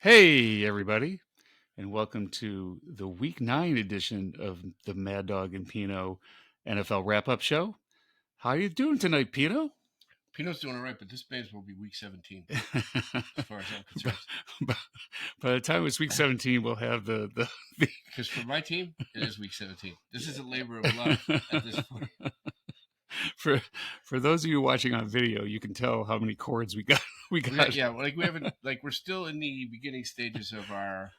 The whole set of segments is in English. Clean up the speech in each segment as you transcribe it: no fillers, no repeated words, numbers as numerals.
Hey, everybody, and welcome to the Week 9 edition of the Maddog and Pino NFL Wrap-Up Show. How you doing tonight, Pino? Pino's doing all right, but this Babes will be week 17, as far as I'm by, concerned. by- by the time it's Week 17, we'll have the Because for my team, it is week 17. This is a labor of love at this point. for for those of you watching on video, you can tell how many chords we got. We got. Yeah, we haven't, we're still in the beginning stages of our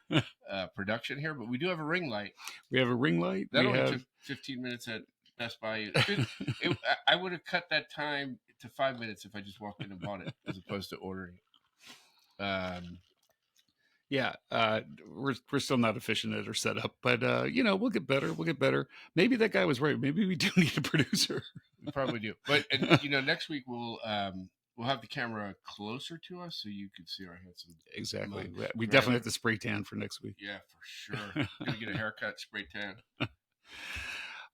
production here, but we do have a ring light. We have a ring light. That We only have. took 15 minutes at Best Buy. I would have cut that time to 5 minutes if I just walked in and bought it, as opposed to ordering it. Yeah, we're still not efficient at our setup, but we'll get better. We'll get better. Maybe that guy was right. Maybe we do need a producer. We probably do. But next week we'll have the camera closer to us so you can see our handsome. Exactly. We definitely have to spray tan for next week. Yeah, for sure. Gonna get a haircut, spray tan.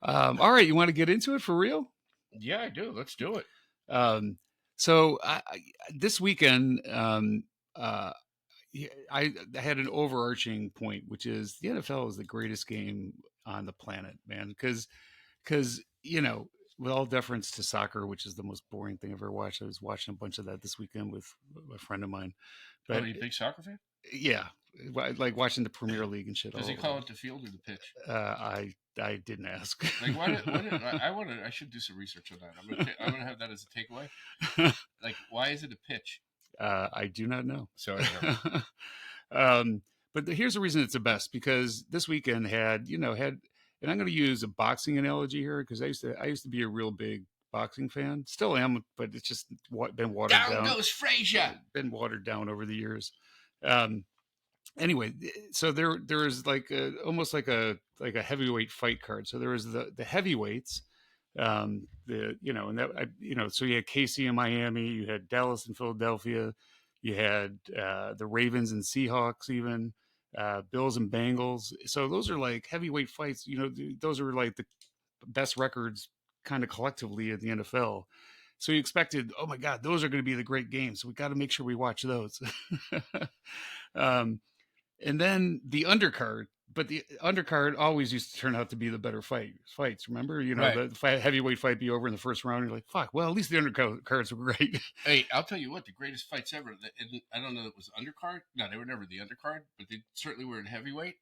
All right, you want to get into it for real? Yeah, I do. Let's do it. So this weekend, I had an overarching point, which is the NFL is the greatest game on the planet, man. Because with all deference to soccer, which is the most boring thing I've ever watched, I was watching a bunch of that this weekend with a friend of mine. But are you a big soccer fan? Yeah, like watching the Premier League and shit. Does he call it the field or the pitch? I didn't ask. Like, I should do some research on that. I'm gonna have that as a takeaway. Like, why is it a pitch? I do not know. Sorry. But here's the reason it's the best, because this weekend had, and I'm going to use a boxing analogy here because I used to be a real big boxing fan. Still am, but it's just been watered down. Down goes Frazier. Been watered down over the years. Anyway, so there is almost like a heavyweight fight card. So there was the heavyweights. So you had KC in Miami, you had Dallas and Philadelphia, you had the Ravens and Seahawks, even Bills and Bengals. So those are like heavyweight fights. Those are like the best records kind of collectively in the NFL. So you expected, oh my God, those are going to be the great games. So we got to make sure we watch those. And then the undercard. But the undercard always used to turn out to be the better fights. Remember, Right. the heavyweight fight be over in the first round. You're like, fuck. Well, at least the undercards were great. Hey, I'll tell you what, the greatest fights ever. I don't know if it was undercard. No, they were never the undercard, but they certainly were in heavyweight.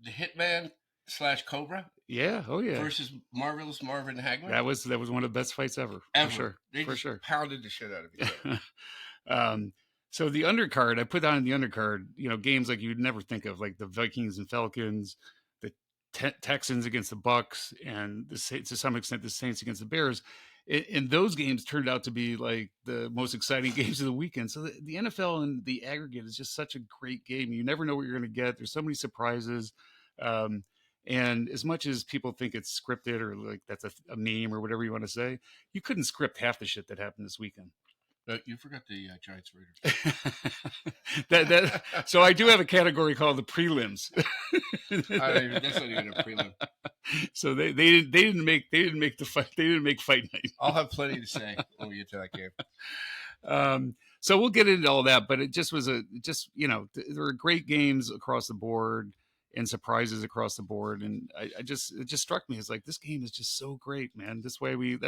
The Hitman / Cobra. Yeah. Oh yeah. Versus Marvelous Marvin Hagler. That was one of the best fights ever. Ever. For sure. They for just sure. Pounded the shit out of each other. So the undercard, I put on the undercard, games like you'd never think of, like the Vikings and Falcons, the Texans against the Bucs, and to some extent the Saints against the Bears. And those games turned out to be like the most exciting games of the weekend. So the NFL in the aggregate is just such a great game. You never know what you're going to get. There's so many surprises. And as much as people think it's scripted or like that's a meme or whatever you want to say, you couldn't script half the shit that happened this weekend. You forgot the Giants Raiders. So I do have a category called the prelims. That's not even a prelim. So they didn't make the fight. They didn't make fight night. I'll have plenty to say when we get to that game. So we'll get into all that, but it just was there were great games across the board and surprises across the board, and it just struck me as like, this game is just so great, man. That's why we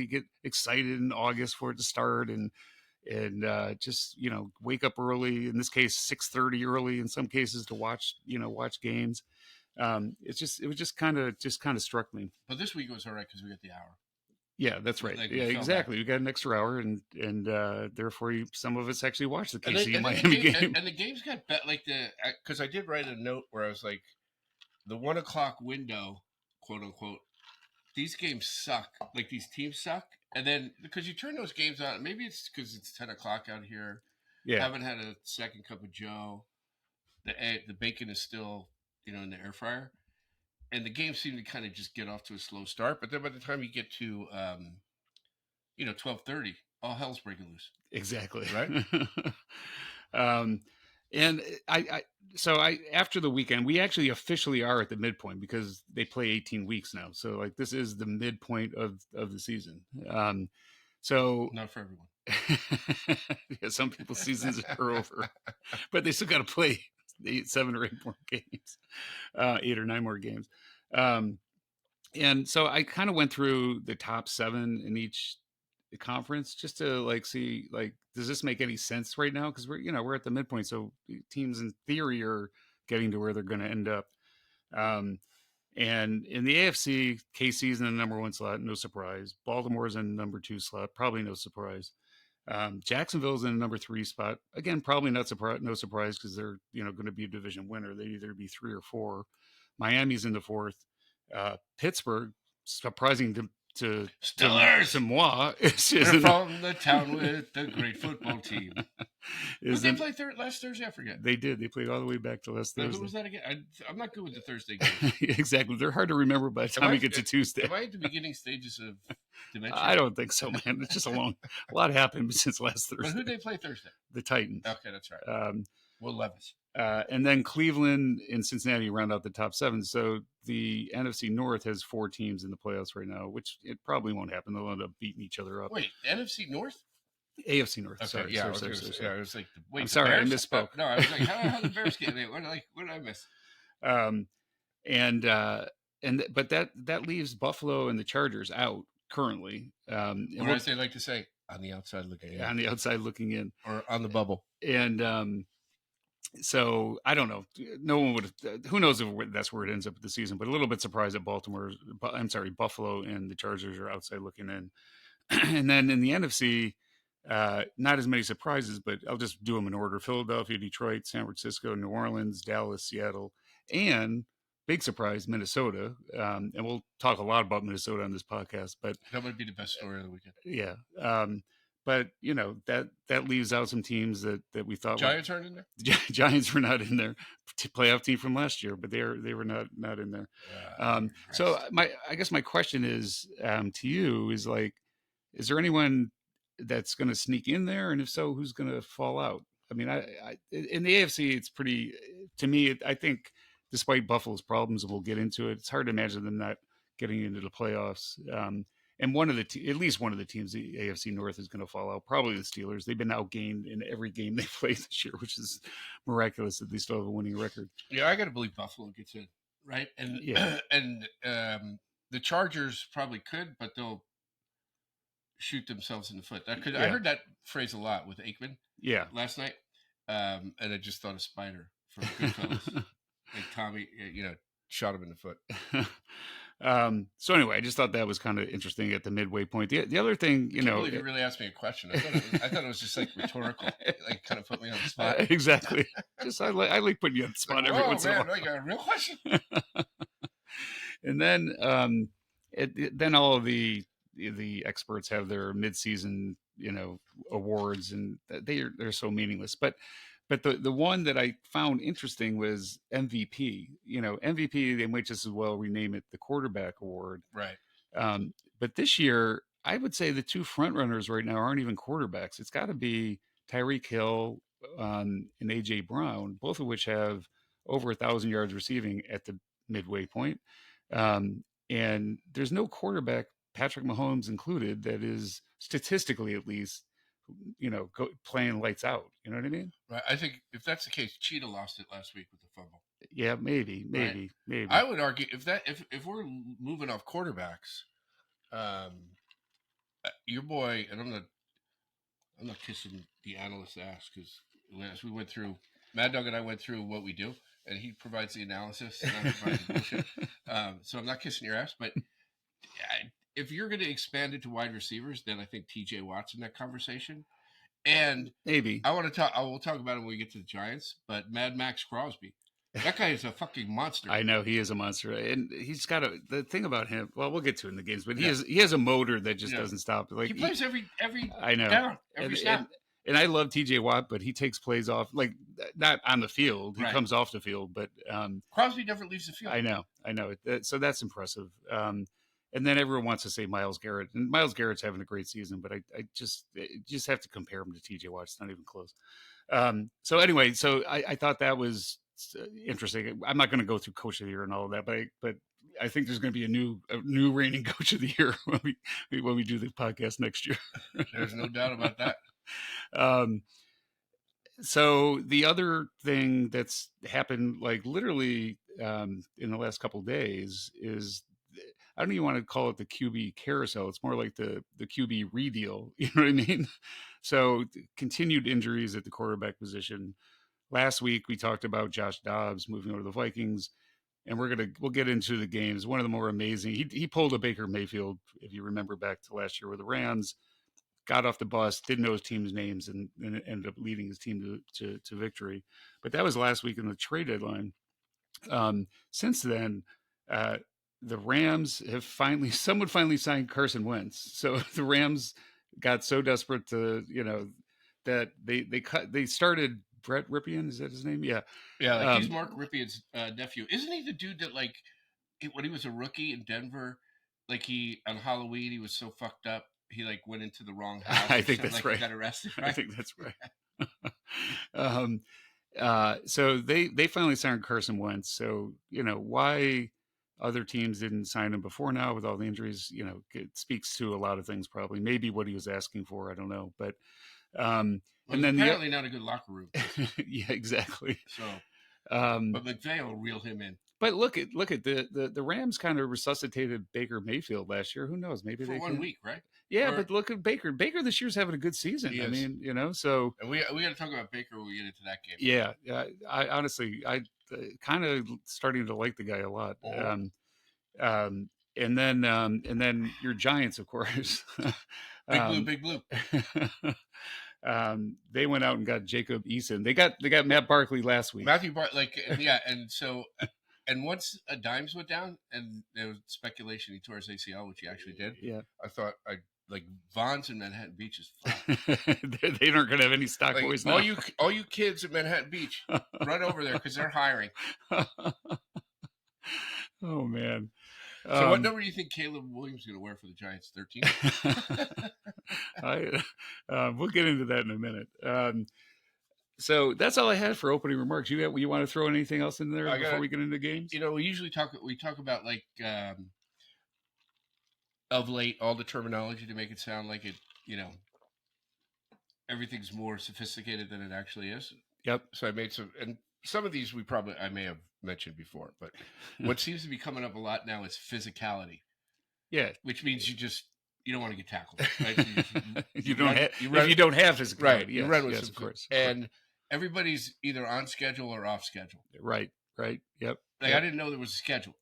get excited in August for it to start, and just wake up early. In this case, 6:30 early. In some cases, to watch games. It was just kind of struck me. But this week it was all right because we got the hour. Yeah, that's right. Yeah, exactly. We got an extra hour, and therefore some of us actually watched the KC Miami game. And the games got because I did write a note where I was like, the 1 o'clock window, quote unquote, these games suck. Like, these teams suck. And then because you turn those games on, maybe it's because it's 10 o'clock out here. Yeah, haven't had a second cup of Joe. The bacon is still in the air fryer. And the game seemed to kind of just get off to a slow start. But then by the time you get to, 12:30, all hell's breaking loose. Exactly. Right. And I after the weekend, we actually officially are at the midpoint because they play 18 weeks now. So like this is the midpoint of the season. So not for everyone. Yeah, some people's seasons are over, but they still got to play 7 or 8 more games, 8 or 9 more games. And so I kind of went through the top 7 in each conference just to like see like does this make any sense right now, because we're at the midpoint, so teams in theory are getting to where they're going to end up. Um, and in the AFC, KC's in the number 1 slot, no surprise. Baltimore's in the number 2 slot, probably no surprise. Jacksonville's in the number 3 spot, again probably not no surprise because they're going to be a division winner. They'd either be 3 or 4. Miami's in the 4th. Pittsburgh, surprising to moi, They're from the town with the great football team. Did they play last Thursday? I forget. They did. They played all the way back to last Thursday. Who was that again? I'm not good with the Thursday games. Exactly. They're hard to remember by the time you get to Tuesday. Am I at the beginning stages of dementia? I don't think so, man. It's just a lot happened since last Thursday. But who did they play Thursday? The Titans. Okay, that's right. Will Levis. And then Cleveland and Cincinnati round out the top 7. So the NFC North has 4 teams in the playoffs right now, which it probably won't happen. They'll end up beating each other up. Wait, NFC North? AFC North. Okay, sorry, yeah, sorry, I was like, wait, I'm sorry, Bears? I misspoke. No, I was like, how the Bears get in? What did I miss? But that leaves Buffalo and the Chargers out currently. Or as they like to say, on the outside looking in. On the outside looking in. Or on the bubble. And so I don't know. No one would. Who knows if that's where it ends up with the season? But a little bit surprised that Buffalo and the Chargers are outside looking in. And then in the NFC, not as many surprises, but I'll just do them in order: Philadelphia, Detroit, San Francisco, New Orleans, Dallas, Seattle, and big surprise, Minnesota. And we'll talk a lot about Minnesota on this podcast. But that would be the best story of the weekend. Yeah. But that leaves out some teams that we thought Giants aren't in there. Giants were not in there. Playoff team from last year, but they were not in there. So I guess my question is to you is like, is there anyone that's going to sneak in there, and if so, who's going to fall out? I mean, I in the AFC, it's pretty to me. I think despite Buffalo's problems, we'll get into it. It's hard to imagine them not getting into the playoffs. And at least one of the teams, the AFC North, is going to fall out. Probably the Steelers. They've been outgained in every game they played this year, which is miraculous that they still have a winning record. Yeah, I got to believe Buffalo gets in, right? And and the Chargers probably could, but they'll shoot themselves in the foot. I heard that phrase a lot with Aikman. Yeah, last night, and I just thought of Spider from Goodfellas, like Tommy, shot him in the foot. So anyway, I just thought that was kind of interesting at the midway point. The other thing, I can't believe you really asked me a question. I thought it was just like rhetorical, like kind of put me on the spot. Exactly. I like putting you on the spot every once in a while. I got a real question. And then all of the experts have their midseason, awards, and they're so meaningless. But the one that I found interesting was MVP. MVP, they might just as well rename it the quarterback award. Right. But this year, I would say the 2 front runners right now aren't even quarterbacks. It's got to be Tyreek Hill and AJ Brown, both of which have over 1,000 yards receiving at the midway point. And there's no quarterback, Patrick Mahomes included, that is statistically at least, playing lights out. You know what I mean? Right. I think if that's the case, Cheetah lost it last week with the fumble. Yeah, maybe. I would argue if we're moving off quarterbacks, your boy, and I'm not kissing the analyst's ass, because as we went through, Maddog and I went through what we do, and he provides the analysis, and I provide the bullshit. So I'm not kissing your ass, but if you're going to expand it to wide receivers, then I think TJ Watt's in that conversation. And maybe I will talk about it when we get to the Giants, but Mad Max Crosby, that guy is a fucking monster. I know he is a monster, and he's got the thing about him. Well, we'll get to it in the games, but he has a motor that just doesn't stop. Like he plays every I know down, every snap. And I love TJ Watt, but he takes plays off, like not on the field. He comes off the field, but Crosby never leaves the field. I know. So that's impressive. And then everyone wants to say Myles Garrett, and Myles Garrett's having a great season, but I just have to compare him to TJ Watt. It's not even close. So anyway, I thought that was interesting. I'm not going to go through Coach of the Year and all of that, but I think there's going to be a new reigning Coach of the Year when we do the podcast next year. There's no doubt about that. um, so the other thing that's happened, like literally in the last couple of days, is I don't even want to call it the QB carousel. It's more like the QB redeal. You know what I mean? So continued injuries at the quarterback position. Last week we talked about Josh Dobbs moving over to the Vikings, and we'll get into the games. One of the more amazing. He pulled a Baker Mayfield, if you remember back to last year with the Rams. Got off the bus, didn't know his team's names, and ended up leading his team to victory. But that was last week in the trade deadline. Since then, uh, the Rams have someone finally signed Carson Wentz. So the Rams got so desperate to, that they started Brett Ripien. Is that his name? Yeah. Yeah, like he's Mark Ripien's nephew. Isn't he the dude that like when he was a rookie in Denver, like he on Halloween he was so fucked up he like went into the wrong house. I think that's like right. He got arrested. Right? I think that's right. So they finally signed Carson Wentz. So why other teams didn't sign him before now with all the injuries, it speaks to a lot of things. Probably, maybe what he was asking for, I don't know. But and then apparently not a good locker room. Yeah, exactly. So, but McVay will reel him in. But look at the Rams kind of resuscitated Baker Mayfield last year. Who knows? Maybe for 1 week, right? Yeah, but look at Baker. Baker this year's having a good season. I mean, so and we got to talk about Baker when we get into that game. Yeah, I honestly, kind of starting to like the guy a lot. And then your Giants, of course. Big blue. They went out and got Jacob Eason. They got Matt Barkley last week. And so. And once Dimes went down, and there was speculation he tore his ACL, which he actually did. Yeah, I thought Vaughn's in Manhattan Beach is flat. They aren't going to have any stock boys now. All you kids at Manhattan Beach, run over there because they're hiring. Oh man! So what number do you think Caleb Williams is going to wear for the Giants? 13. We'll get into that in a minute. So that's all I had for opening remarks. You want to throw anything else in there before we get into games? We usually talk about like of late all the terminology to make it sound like it, everything's more sophisticated than it actually is. Yep. So I made some of these I may have mentioned before, but what seems to be coming up a lot now is physicality. Yeah. Which means you don't want to get tackled. Right? You don't have physicality. Right. Yes, you run with of course. And everybody's either on schedule or off schedule. Right. Yep. I didn't know there was a schedule.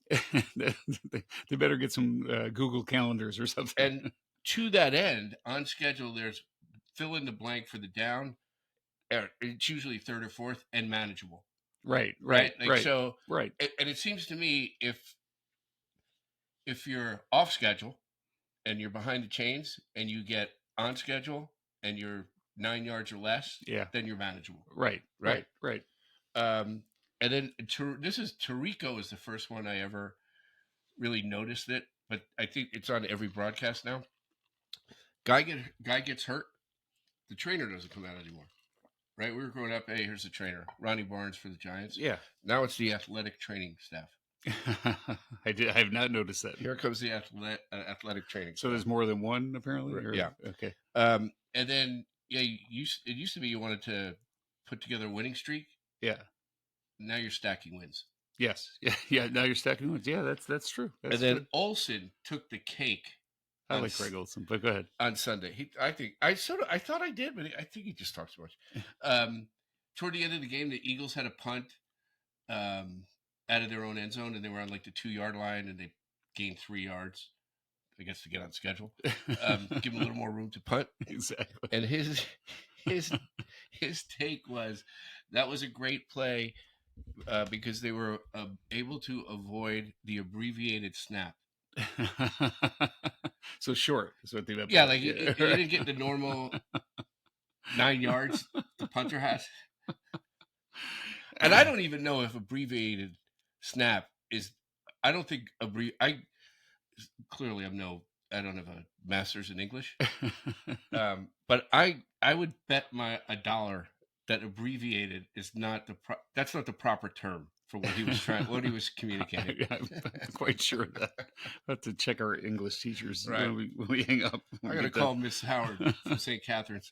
They better get some Google calendars or something. And to that end, on schedule, there's fill in the blank for the down. It's usually third or fourth and manageable. Right. So, right. And it seems to me if you're off schedule and you're behind the chains and you get on schedule and you're 9 yards or less, then you're manageable. Right. And then this is Tirico is the first one I ever really noticed it, but I think it's on every broadcast now. Guy gets hurt, the trainer doesn't come out anymore. Right? We were growing up, hey, here's the trainer, Ronnie Barnes for the Giants. Yeah. Now it's the athletic training staff. I have not noticed that. Here comes the athletic training. So there's more than one apparently. Yeah. Okay. And then it used to be you wanted to put together a winning streak. Yeah. Now you're stacking wins. Yes. Yeah. Now you're stacking wins. Yeah, that's true. And then Olsen took the cake. I like Greg Olsen, but go ahead. On Sunday, I thought I did, but I think he just talks too much. Toward the end of the game, the Eagles had a punt out of their own end zone, and they were on like the 2-yard line, and they gained 3 yards, I guess, to get on schedule. Give them a little more room to punt. Exactly. And his take was that was a great play because they were able to avoid the abbreviated snap. So short is what they meant. Yeah, like you didn't get the normal 9 yards the punter has. And I don't even know if abbreviated snap is. I don't think clearly I don't have a master's in English. But I would bet $1 that abbreviated is not that's not the proper term for what he was communicating. I'm quite sure of that. I'll have to check our English teachers right. when we hang up. I got to call Miss Howard from St. Catharines.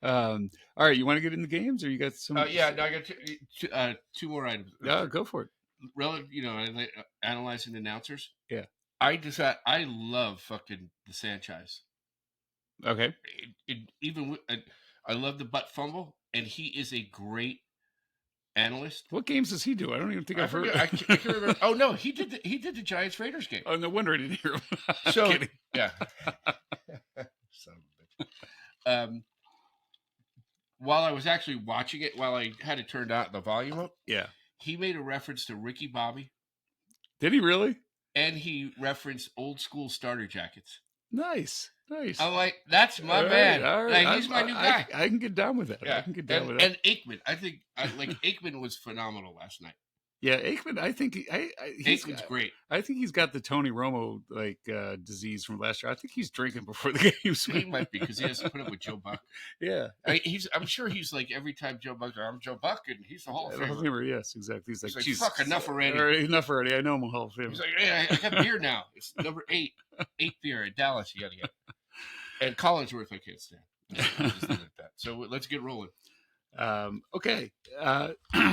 All right, you want to get in the games, or you got some? Yeah, no, I got two more items. Go for it. Relative, analyzing announcers. Yeah. I love fucking the Sanchez. Okay. I love the butt fumble, and he is a great analyst. What games does he do? I don't even think I've heard. I can't remember. Oh no, he did the Giants Raiders game. Oh, no wonder I didn't hear him. So kidding. Yeah. Son of a bitch. While I was actually watching it, while I had it turned out the volume up, Yeah. he made a reference to Ricky Bobby. Did he really? And he referenced old school starter jackets. Nice. I'm like, that's my man. All right. Like, he's my new guy. I can get down with that. Yeah. I can get down with that. And Aikman, I think, Aikman was phenomenal last night. Yeah, Aikman. I think Aikman's great. I think he's got the Tony Romo disease from last year. I think he's drinking before the games. He might be, because he has to put up with Joe Buck. Yeah, I'm sure he's like, every time Joe Buck, I'm Joe Buck, and he's the Hall of Famer. Yes, exactly. He's like, fuck, enough already. Enough already. I know I'm a Hall of Famer. He's like, hey, I got beer now. It's number 8 beer at Dallas. You got to get. And Collinsworth, I can't stand. Just like that. So let's get rolling. Okay.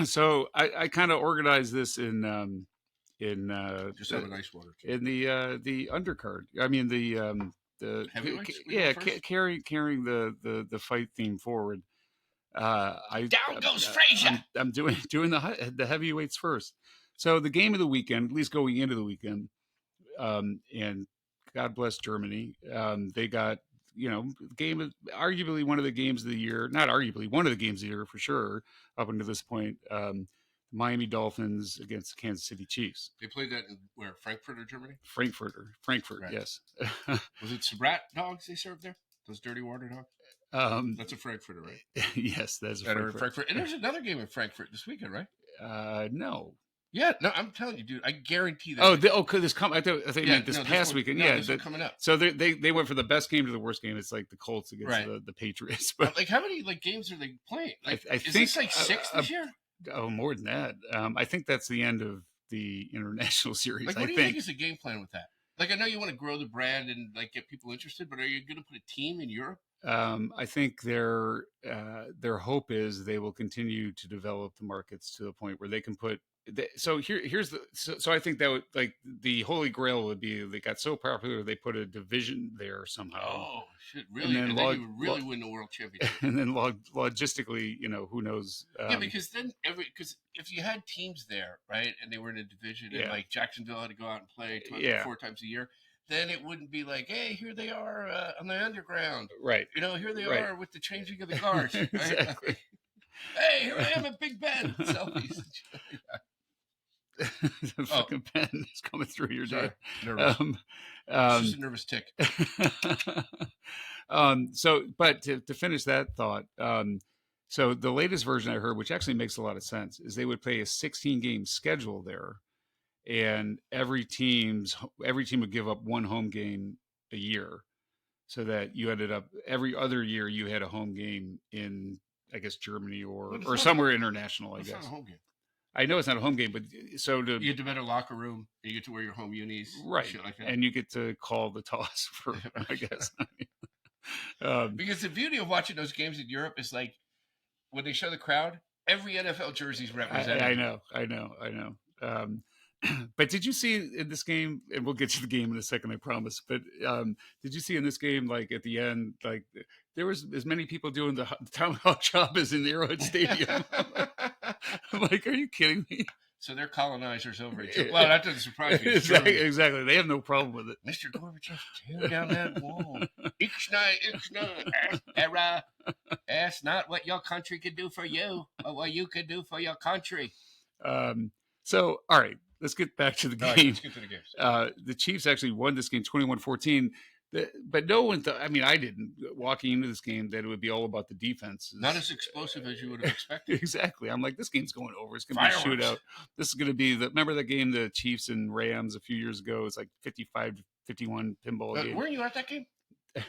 So I kind of organized this in just have a nice water in the undercard. I mean the carrying the fight theme forward. Down goes Frazier. I'm doing the heavyweights first. So the game of the weekend, at least going into the weekend, and God bless Germany. They got game arguably one of the games of the year, not arguably one of the games of the year for sure up until this point. Miami Dolphins against the Kansas City Chiefs. They played that in where, Frankfurt or Germany? Frankfurt, right. Yes. Was it Sabrat dogs they served there? Those dirty water dogs? That's a Frankfurter, right? Yes, that's a Frankfurt. And there's another game in Frankfurt this weekend, right? No. Yeah, no, I'm telling you, dude. I guarantee that. Could this come? I thought you meant this past weekend. No, this coming up. So they went from the best game to the worst game. It's like the Colts against the Patriots. But like, how many games are they playing? Like, I think this like 6 this year? Oh, more than that. I think that's the end of the international series. Like, what do you think is the game plan with that? Like, I know you want to grow the brand and like get people interested, but are you going to put a team in Europe? I think their hope is they will continue to develop the markets to the point where they can put. So I think that would, like, the holy grail would be they got so popular they put a division there somehow. Oh shit! Really? And then you would really win the world championship. And then logistically, who knows? Because then if you had teams there, right, and they were in a division, and like Jacksonville had to go out and play 4 times a year, then it wouldn't be like, hey, here they are on the underground, right? Here they are with the changing of the guards, right? Exactly. Hey, here I am at Big Ben. Selfies. The fucking pen is coming through your day. Nervous. It's just a nervous tick. But to finish that thought, so the latest version I heard, which actually makes a lot of sense, is they would play a 16-game schedule there, and every team would give up one home game a year, so that you ended up every other year you had a home game in, I guess, Germany or somewhere international. I guess. Not a home game. I know it's not a home game, but you get a better locker room. You get to wear your home unis, right? Shit like that. And you get to call the toss for, I guess. Because the beauty of watching those games in Europe is like when they show the crowd, every NFL jersey is represented. I know. But did you see in this game, and we'll get to the game in a second, I promise, but did you see in this game, like at the end, like there was as many people doing the town hall job as in the Arrowhead Stadium? I'm like, are you kidding me? So they're colonizers over each other. Well, that doesn't surprise me. Exactly. They have no problem with it. Mr. Gorbachev, tear down that wall. Ask not what your country could do for you, but what you could do for your country. So, all right, let's get back to the game. Right, let's get to the games. The Chiefs actually won this game 21-14. But no one thought, I mean, I didn't, walking into this game, that it would be all about the defense. Not as explosive as you would have expected. Exactly. I'm like, this game's going over. It's going to be a shootout. This is going to be remember that game, the Chiefs and Rams a few years ago? It's like 55-51 pinball game. Weren't you at that game?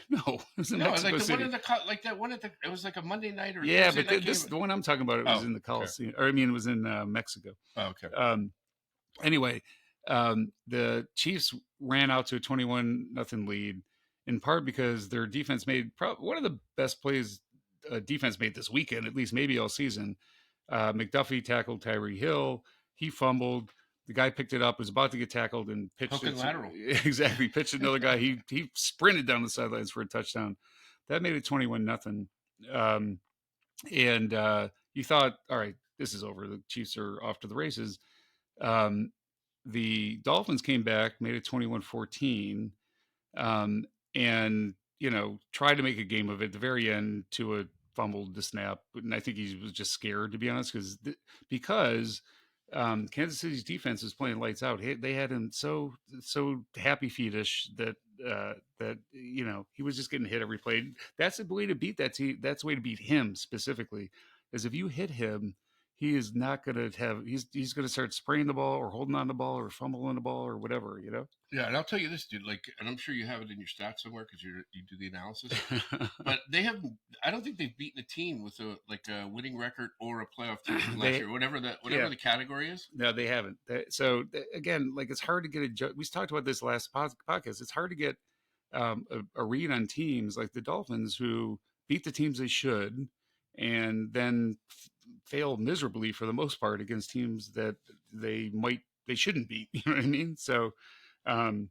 No, it was in Mexico City. It was like a Monday night or but the one I'm talking about, it was in the Coliseum. Okay. Or I mean, it was in Mexico. Oh, okay. Anyway, the Chiefs ran out to a 21-0 lead. in part because their defense made one of the best plays defense made this weekend, at least maybe all season. McDuffie tackled Tyree Hill. He fumbled. The guy picked it up, was about to get tackled, and pitched Hook and it. lateral. Exactly, pitched another guy. He sprinted down the sidelines for a touchdown. That made it 21-0. And you thought, all right, this is over. The Chiefs are off to the races. Um, the Dolphins came back, made it 21-14, and tried to make a game of it. At the very end, Tua fumbled the snap, and I think he was just scared, to be honest, because Kansas City's defense was playing lights out. They had him so happy feetish that he was just getting hit every play. That's the way to beat that team. That's the way to beat him specifically, is if you hit him, he is not going to have. He's going to start spraying the ball or holding on the ball or fumbling the ball or whatever. Yeah, and I'll tell you this, dude. Like, and I'm sure you have it in your stats somewhere because you do the analysis. But they haven't. I don't think they've beaten a team with a winning record or a playoff team from last year, whatever the category is. No, they haven't. So again, like, it's hard to get we talked about this last podcast. It's hard to get a read on teams like the Dolphins, who beat the teams they should, and then fail miserably for the most part against teams that they shouldn't beat. You know what I mean? So, and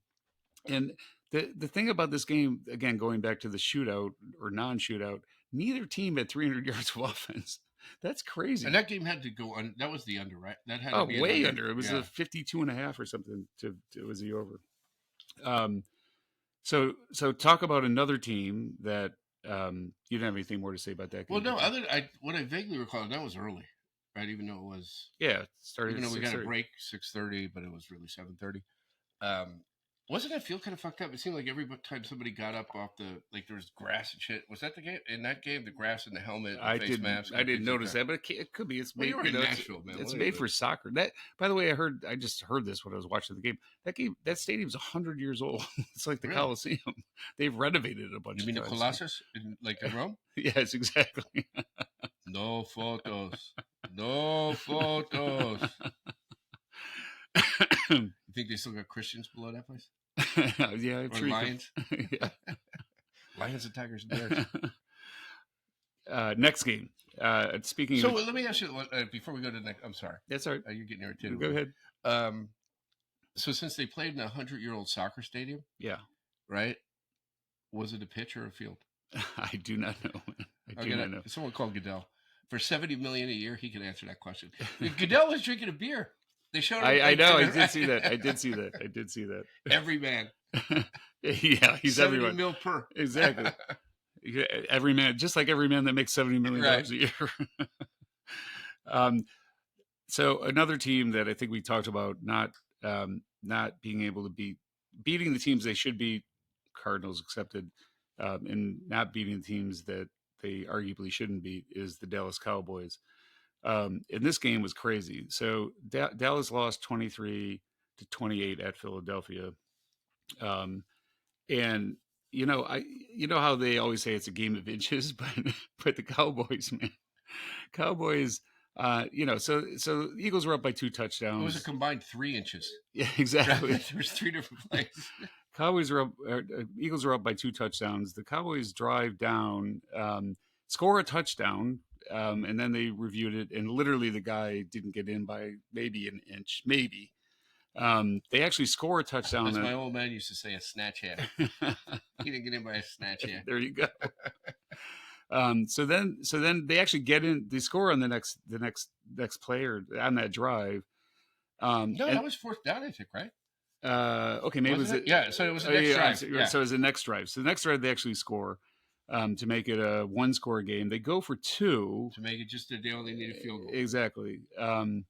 the thing about this game, again, going back to the shootout or non-shootout, neither team had 300 yards of offense. That's crazy. And that game had to go on. That was the under, right? That had to be way under. It was a 52.5 or something. It was the over. So talk about another team that you didn't have anything more to say about that game. Well, no. What I vaguely recall, that was early, right? Even though it was started. Even though we got a break 6:30, but it was really 7:30. Wasn't that field kind of fucked up? It seemed like every time somebody got up off there was grass and shit. Was that the game? In that game, the grass and the helmet, and face mask. I didn't notice that, but it could be. It's made. In Nashville, man. It's made for soccer. That, by the way, I just heard this when I was watching the game. That stadium's 100 years old. It's like the Coliseum. They've renovated it a bunch. You mean the Colossus in Rome? Yes, exactly. No photos. No photos. You think they still got Christians below that place? Yeah, or lions. Yeah. Lions and tigers and bears. Next game. Speaking. So let me ask you before we go to the next. I'm sorry. That's all right. You're getting irritated. Go ahead. So since they played in a 100-year-old soccer stadium, right? Was it a pitch or a field? I do not know. I do not know. Someone called Goodell. For $70 million a year, he can answer that question. If Goodell was drinking a beer, they showed. I know. I did see that. I did see that. Every man. Yeah, he's 70 everyone. mil per. Exactly. Every man, just like every man that makes $70 million a year. So another team that I think we talked about not being able to beating the teams they should beat, Cardinals accepted, and not beating the teams that they arguably shouldn't beat, is the Dallas Cowboys. And this game was crazy. So Dallas lost 23-28 at Philadelphia. And how they always say it's a game of inches, but the Cowboys, man, so the Eagles were up by 2 touchdowns. It was a combined 3 inches. Yeah, exactly. There's 3 different plays. Eagles were up by 2 touchdowns. The Cowboys drive down, score a touchdown, and then they reviewed it, and literally the guy didn't get in by maybe an inch, maybe. They actually score a touchdown. As my old man used to say, a snatch hand. He didn't get in by a snatch hand. There you go. So then they actually get in. They score on the next player on that drive. That was 4th down, I think, right? Okay, maybe was it? Yeah, so it was the next drive. Yeah. So it was the next drive. So the next drive they actually score to make it a 1-score game. They go for 2 to make it just they only need a field goal. Exactly. And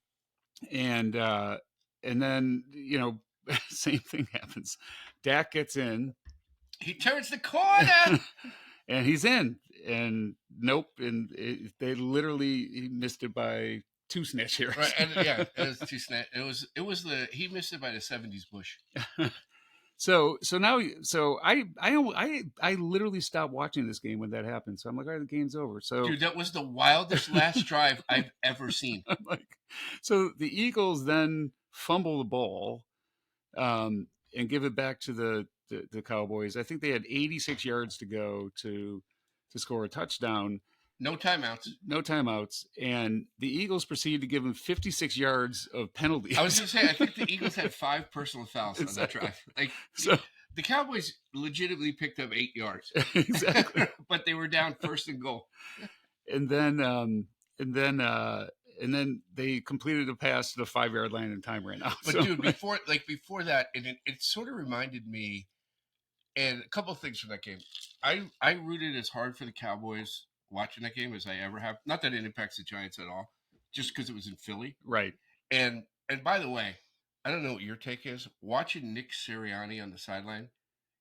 then same thing happens. Dak gets in. He turns the corner. And he's in. And nope. And he missed it by 2 snatch hairs. Right. And it was 2 snatch. He missed it by the 70s bush. So I literally stopped watching this game when that happened. So I'm like, all right, the game's over. So dude, that was the wildest last drive I've ever seen. So the Eagles then fumble the ball, and give it back to the the Cowboys. I think they had 86 yards to go to score a touchdown. No timeouts. No timeouts, and the Eagles proceeded to give him 56 yards of penalties. I was going to say, I think the Eagles had 5 personal fouls on that Exactly. drive. Like, So the Cowboys legitimately picked up 8 yards, exactly, but they were down first and goal. and then and then they completed a pass to the 5-yard line and time ran out. But So, dude, before that, and it sort of reminded me, and a couple of things from that game. I rooted as hard for the Cowboys watching that game as I ever have. Not that it impacts the Giants at all, just because it was in Philly. right. And by the way, I don't know what your take is. Watching Nick Sirianni on the sideline,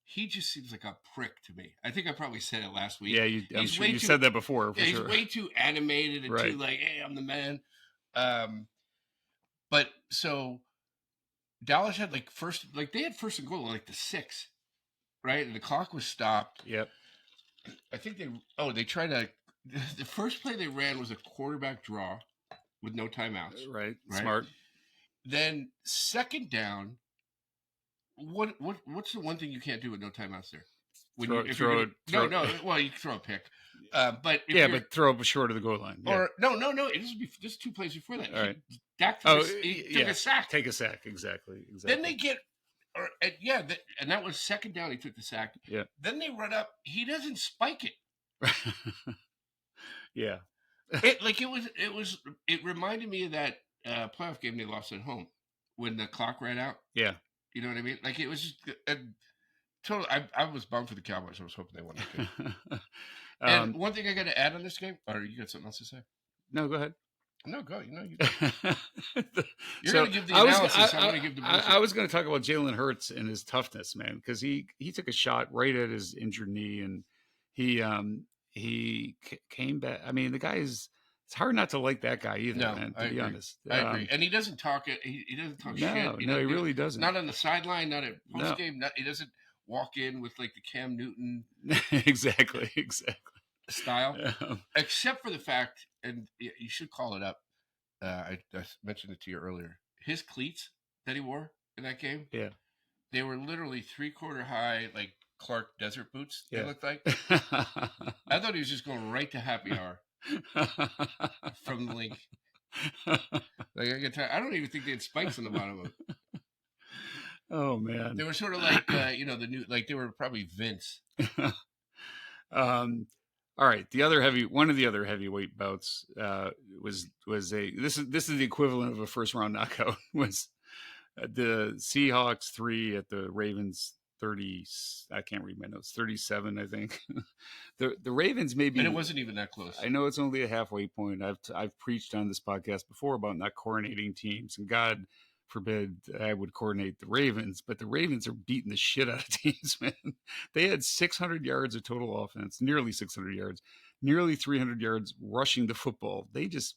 he just seems like a prick to me. I think I probably said it last week. Yeah, I'm sure you said that before. Yeah, he's sure. way too animated and Right. too like, hey, I'm the man. But so Dallas had they had first and goal like the 6, right? And the clock was stopped. Yep. I think they tried to. The first play they ran was a quarterback draw with no timeouts. Right. Smart. Then second down. What's the one thing you can't do with no timeouts there? Well, you throw a pick. But throw up short of the goal line. Yeah. Or no. This is 2 plays before that. All right. Dak took a sack. Take a sack. Exactly. Then they get, and that was second down. He took the sack. Yeah. Then they run up. He doesn't spike it. Yeah. It reminded me of that playoff game they lost at home when the clock ran out. Yeah. You know what I mean? Like, it was just total. I was bummed for the Cowboys. I was hoping they won that game. And one thing I got to add on this game, or you got something else to say? No, go ahead. No, go. You're going to give the analysis. I'm going to give the bullshit. I was going to talk about Jalen Hurts and his toughness, man, because he took a shot right at his injured knee, and he came back. I mean, the guy is. It's hard not to like that guy either, man. To be honest, I agree. And he doesn't talk it. He doesn't talk shit. No, he really doesn't. Not on the sideline. Not at post game. He doesn't walk in with like the Cam Newton exactly style. Except for the fact, and you should call it up. I mentioned it to you earlier. His cleats that he wore in that game. Yeah, they were literally 3/4 high, like Clark Desert boots. Yeah. They looked like. I thought he was just going right to happy hour. From the link. I don't even think they had spikes on the bottom of it. Oh man. They were sort of like the new, like they were probably Vince. All right. One of the other heavyweight bouts was this is the equivalent of a first round knockout was the Seahawks 3 at the Ravens 30. I can't read my notes. 37, I think. The Ravens maybe, and it wasn't even that close. I know it's only a halfway point. I've preached on this podcast before about not coordinating teams, and God forbid I would coordinate the Ravens, but the Ravens are beating the shit out of teams, man. They had 600 yards of total offense, nearly 600 yards, nearly 300 yards rushing the football. They just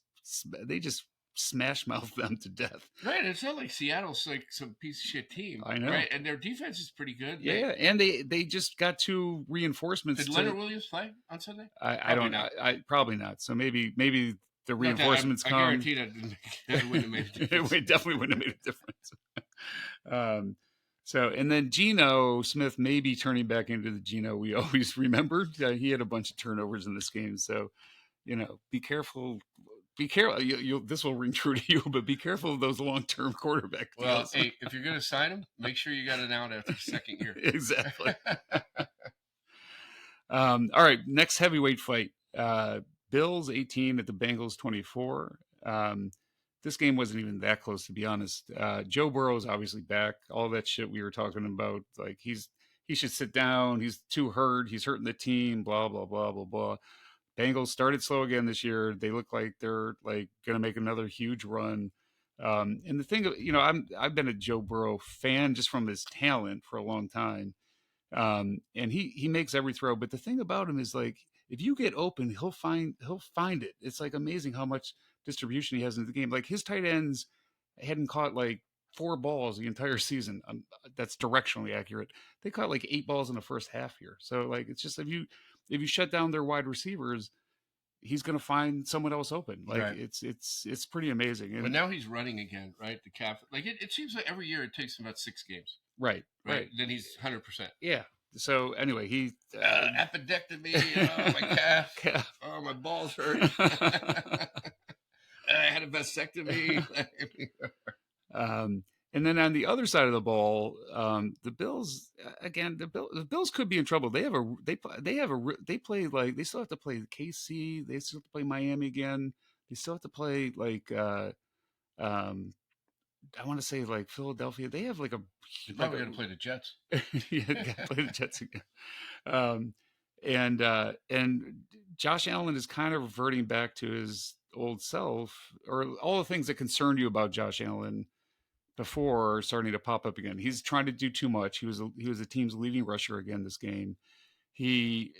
smash mouth them to death. Right. It's not like Seattle's like some piece of shit team. I know. Right? And their defense is pretty good. Yeah, and they just got 2 reinforcements. Did Leonard Williams play on Sunday? I don't know. Probably not. So maybe the reinforcements come. I guarantee that it wouldn't have made a difference. It definitely wouldn't have made a difference. So, and then Geno Smith may be turning back into the Geno we always remembered. He had a bunch of turnovers in this game. So, be careful. Be careful. This will ring true to you, but be careful of those long-term quarterback deals. Well, hey, if you're going to sign him, make sure you got it out after the second year. Exactly. All right, next heavyweight fight. Bills 18 at the Bengals 24. This game wasn't even that close, to be honest. Joe Burrow is obviously back. All that shit we were talking about, like he should sit down. He's too hurt. He's hurting the team. Blah blah blah blah blah. Bengals started slow again this year. They look like they're like going to make another huge run. And the thing, I've been a Joe Burrow fan just from his talent for a long time. And he makes every throw. But the thing about him is, like, if you get open, he'll find it. It's like amazing how much distribution he has in the game. Like his tight ends hadn't caught like 4 balls the entire season. That's directionally accurate. They caught like 8 balls in the first half here. So like, it's just, if you shut down their wide receivers, he's going to find someone else open. Like right. It's pretty amazing. But now he's running again, right? The calf. Like it seems like every year it takes him about 6 games. Right. Then he's 100%. Yeah. So anyway, he appendectomy, my calf, oh, my balls hurt. I had a vasectomy. And then on the other side of the ball, the Bills again. The Bills could be in trouble. They play like they still have to play KC. They still have to play Miami again. They still have to play like I want to say like Philadelphia. They have like a You're probably going to play the Jets. Yeah, play the Jets again. And Josh Allen is kind of reverting back to his old self, or all the things that concerned you about Josh Allen before are starting to pop up again. He's trying to do too much. He was the team's leading rusher again this game. The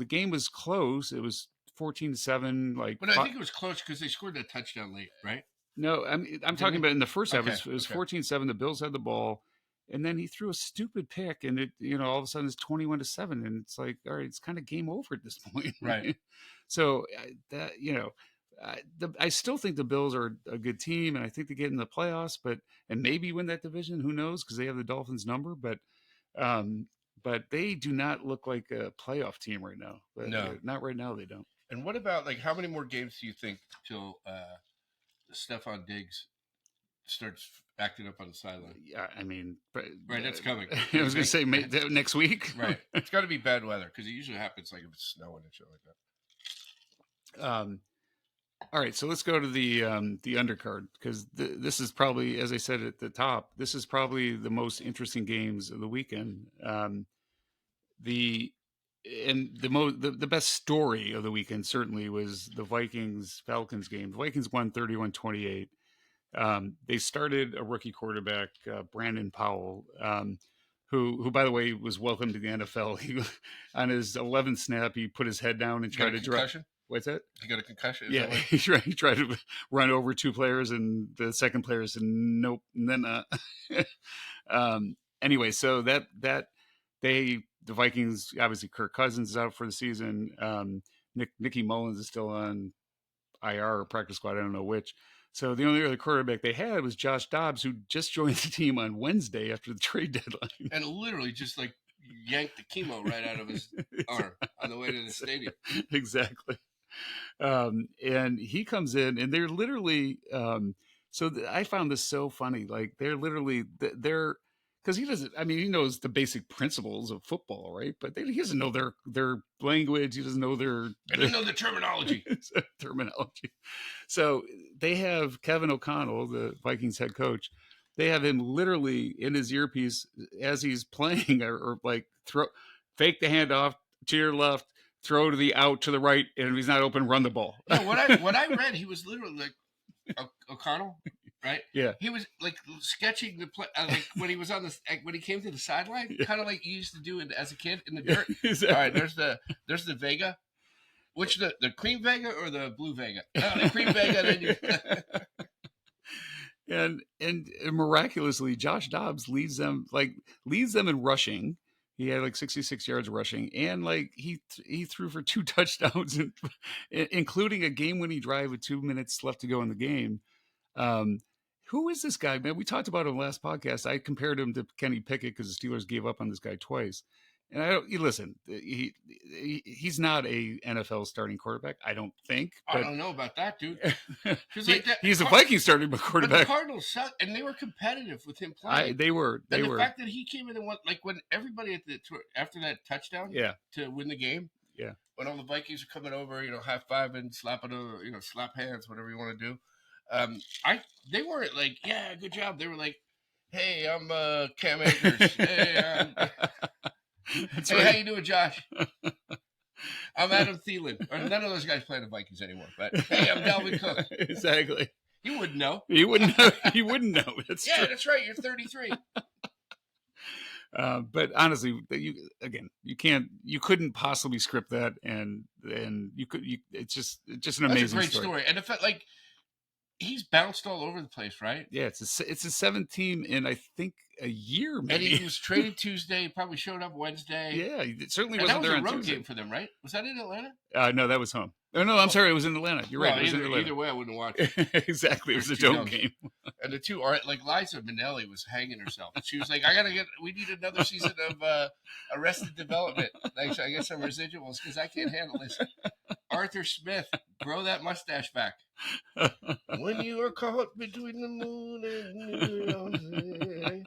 game was close. It was 14-7. But I think it was close because they scored that touchdown late, right? No, I'm talking about in the first half. It was 14-7. The Bills had the ball, and then he threw a stupid pick, and it all of a sudden it's 21-7, and it's like, all right, it's kind of game over at this point, right? So I still think the Bills are a good team, and I think they get in the playoffs, and maybe win that division. Who knows? Because they have the Dolphins number, but they do not look like a playoff team right now. No, not right now. They don't. And what about like how many more games do you think till Stephon Diggs starts acting up on the sideline? Yeah, I mean, right, that's coming. I was going to say next week. Right, it's got to be bad weather because it usually happens like if it's snowing and shit like that. All right, so let's go to the undercard because this is probably, as I said at the top, this is probably the most interesting games of the weekend. The best story of the weekend certainly was the Vikings Falcons game. The Vikings won 31-28. They started a rookie quarterback, Brandon Powell, who by the way was welcomed to the NFL. He on his 11th snap, he put his head down and tried to drop. What's that? He got a concussion. Yeah, he tried to run over two players, and the second player said nope. And then anyway, so the Vikings, obviously Kirk Cousins is out for the season. Nicky Mullins is still on IR or practice squad. I don't know which. So the only other quarterback they had was Josh Dobbs, who just joined the team on Wednesday after the trade deadline. And literally just like yanked the chemo right out of his arm on the way to the stadium. Exactly. And he comes in and they're literally, I found this so funny. Like they're because he doesn't, I mean, he knows the basic principles of football, right? But he doesn't know their language. He doesn't know He doesn't know the terminology. So they have Kevin O'Connell, the Vikings head coach. They have him literally in his earpiece as he's playing or like fake the handoff to your left, throw to the out to the right, and if he's not open, run the ball. No, what I read, he was literally like O'Connell, right? Yeah, he was like sketching the play, like when he was when he came to the sideline, kind of like you used to do it as a kid in the dirt. Exactly. All right, there's the Vega, which the cream Vega or the blue Vega? Oh, the cream Vega. And miraculously, Josh Dobbs leads them in rushing. He had like 66 yards rushing, and like he threw for 2 touchdowns, including a game-winning drive with 2 minutes left to go in the game. Who is this guy, man? We talked about him last podcast. I compared him to Kenny Pickett because the Steelers gave up on this guy twice. And listen, he's not a NFL starting quarterback, I don't think. I don't know about that, dude. He's a Vikings starting quarterback. But the Cardinals sucked, and they were competitive with him playing. They were. The fact that he came in and won, like when everybody after that touchdown, to win the game, when all the Vikings are coming over, high-fiving, slapping, slap hands, whatever you want to do. They weren't like, yeah, good job. They were like, hey, I'm Cam Akers. Hey, That's hey, right. How you doing, Josh? I'm Adam Thielen. None of those guys play the Vikings anymore. But hey, I'm Dalvin Cook. Exactly. You wouldn't know. He wouldn't know. He wouldn't know. That's true. That's right. You're 33. But honestly, you couldn't possibly script that, and it's just an amazing That's a great story. And it felt like he's bounced all over the place, right? Yeah, it's a 7th team in I think a year, maybe. And he was traded Tuesday. Probably showed up Wednesday. Yeah, it certainly wasn't there on That was a road Tuesday. game for them, right? Was that in Atlanta? No, that was home. Oh no, I'm sorry. It was in Atlanta. You're right. Well, It was in Atlanta. either way, I wouldn't watch it. Exactly. It was a Two dome dumps. game. And the two are like Liza Minnelli was hanging herself. She was like, we need another season of Arrested Development. Like, I get some residuals because I can't handle this. Arthur Smith, grow that mustache back. When you are caught between the moon and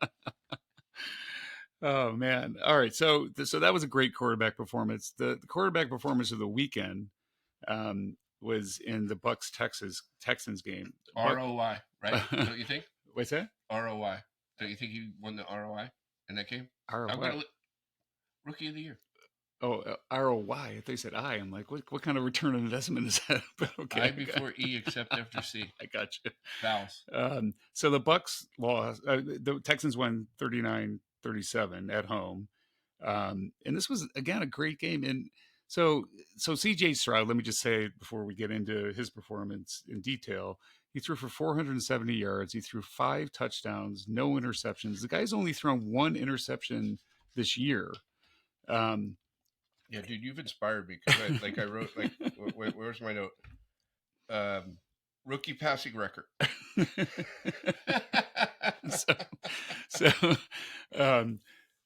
Oh man! All right, so that was a great quarterback performance. The quarterback performance of the weekend was in the Bucs Texans game. ROI, right? Don't you think? What's that? ROI. Don't you think he won the ROI in that game? ROI. Rookie of the year. Oh, ROI. I thought you said I. I'm like, what kind of return on investment is that? But okay. I before E, except after C. I got you. Vowels. So the Bucs lost. The Texans won 39-37 at home. And this was, again, a great game. And so C.J. Stroud, let me just say before we get into his performance in detail, he threw for 470 yards. He threw 5 touchdowns, no interceptions. The guy's only thrown 1 interception this year. Yeah, dude, you've inspired me because I wrote where's my note? Rookie passing record.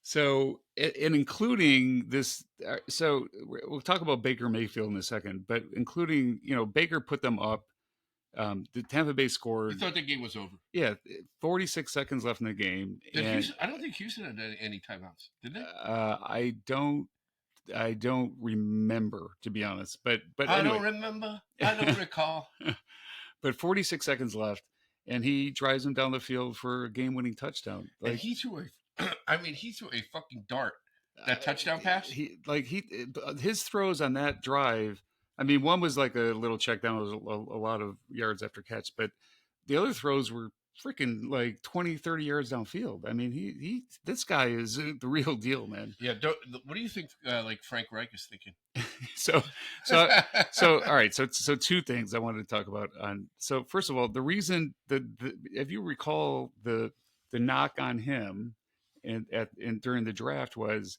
So, and including this, so we'll talk about Baker Mayfield in a second, but including, Baker put them up. The Tampa Bay scored. You thought the game was over? Yeah, 46 seconds left in the game. I don't think Houston had any timeouts, did they? I don't remember, to be honest. But I anyway. don't remember. I don't recall. But 46 seconds left, and he drives him down the field for a game-winning touchdown. And he threw he threw a fucking dart. That touchdown pass. His throws on that drive. I mean, one was like a little check down, it was a lot of yards after catch, but the other throws were freaking like 20, 30 yards downfield. I mean, this guy is the real deal, man. Yeah. What do you think? Frank Reich is thinking. So all right. So 2 things I wanted to talk about. So first of all, the reason that if you recall the knock on him and during the draft was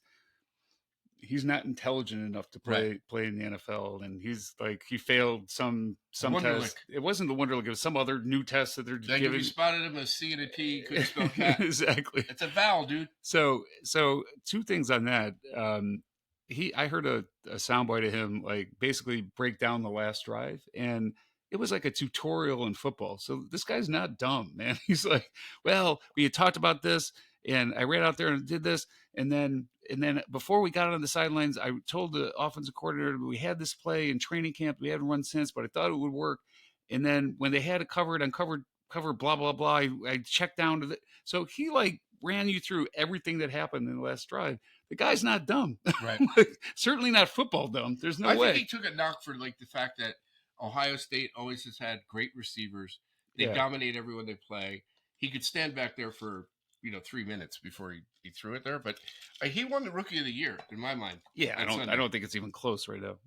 he's not intelligent enough to play in the NFL, and he's like he failed some test. It wasn't the Wonderlic; it was some other new test that they're giving. If you spotted him a C and a T, couldn't spell cat. Exactly. It's a vowel, dude. So 2 things on that. I heard a soundbite of him like basically break down the last drive, and it was like a tutorial in football. So this guy's not dumb, man. He's like, well, we had talked about this, and I ran out there and did this, and then before we got on the sidelines, I told the offensive coordinator we had this play in training camp we hadn't run since, but I thought it would work. And then when they had it covered on cover blah blah blah, I checked down to the. So he like ran you through everything that happened in the last drive. The guy's not dumb, right? Certainly not football dumb. There's no way. I think he took a knock for like the fact that Ohio State always has had great receivers. They dominate everyone they play. He could stand back there for 3 minutes before he threw it there, but he won the Rookie of the Year in my mind. Yeah, I don't think it's even close right now.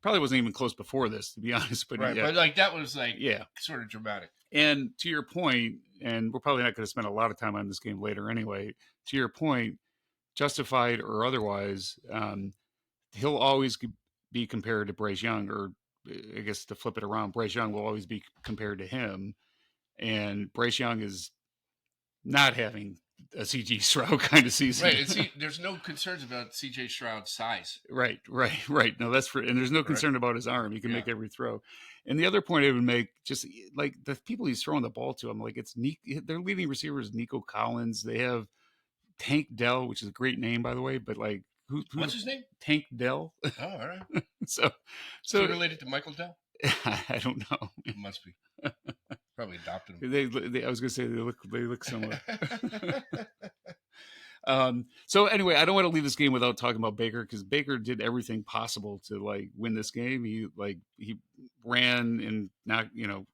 Probably wasn't even close before this, to be honest. But right, but like that was like sort of dramatic. And to your point, and we're probably not going to spend a lot of time on this game later anyway. To your point, justified or otherwise, he'll always be compared to Bryce Young, or I guess to flip it around, Bryce Young will always be compared to him, and Bryce Young is not having a C.J. Stroud kind of season. Right. And there's no concerns about C.J. Stroud's size. Right. No, and there's no concern about his arm. He can make every throw. And the other point I would make, just like the people he's throwing the ball to, I'm like, their leading receiver is Nico Collins. They have Tank Dell, which is a great name, by the way, but like, what's his name? Tank Dell. Oh, all right. so related to Michael Dell? I don't know. It must be. Probably adopted him. I was going to say they look similar. So anyway, I don't want to leave this game without talking about Baker, because Baker did everything possible to like win this game. He ran and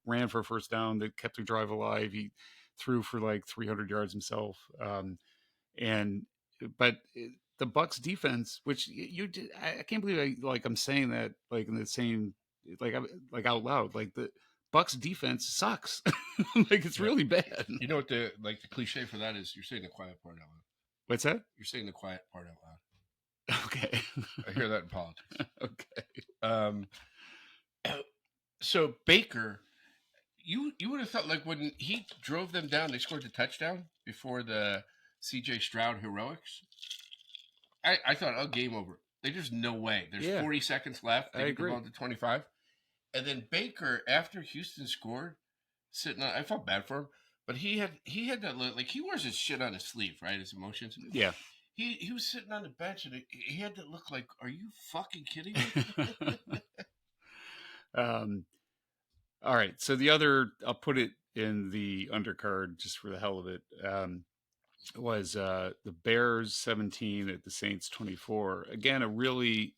ran for a first down that kept the drive alive. He threw for like 300 yards himself. But the Bucs defense, which you did, I can't believe I'm saying that like in the same like out loud, like the Bucs defense sucks. Like it's really bad. You know what the cliche for that is? You're saying the quiet part out loud. What's that? You're saying the quiet part out loud. Okay. I hear that in politics. Okay. So Baker, you would have thought like when he drove them down, they scored the touchdown before the C.J. Stroud heroics. I thought, oh, game over. There's no way. There's Yeah, 40 seconds left. I They get the agree. ball to 25. And then Baker, after Houston scored, sitting on, I felt bad for him, but he had that look like he wears his shit on his sleeve, right? His emotions. Yeah. He was sitting on the bench and he had to look like, are you fucking kidding me? um, all right. So the other, I'll put it in the undercard just for the hell of it. Was the Bears 17 at the Saints 24. Again, a really,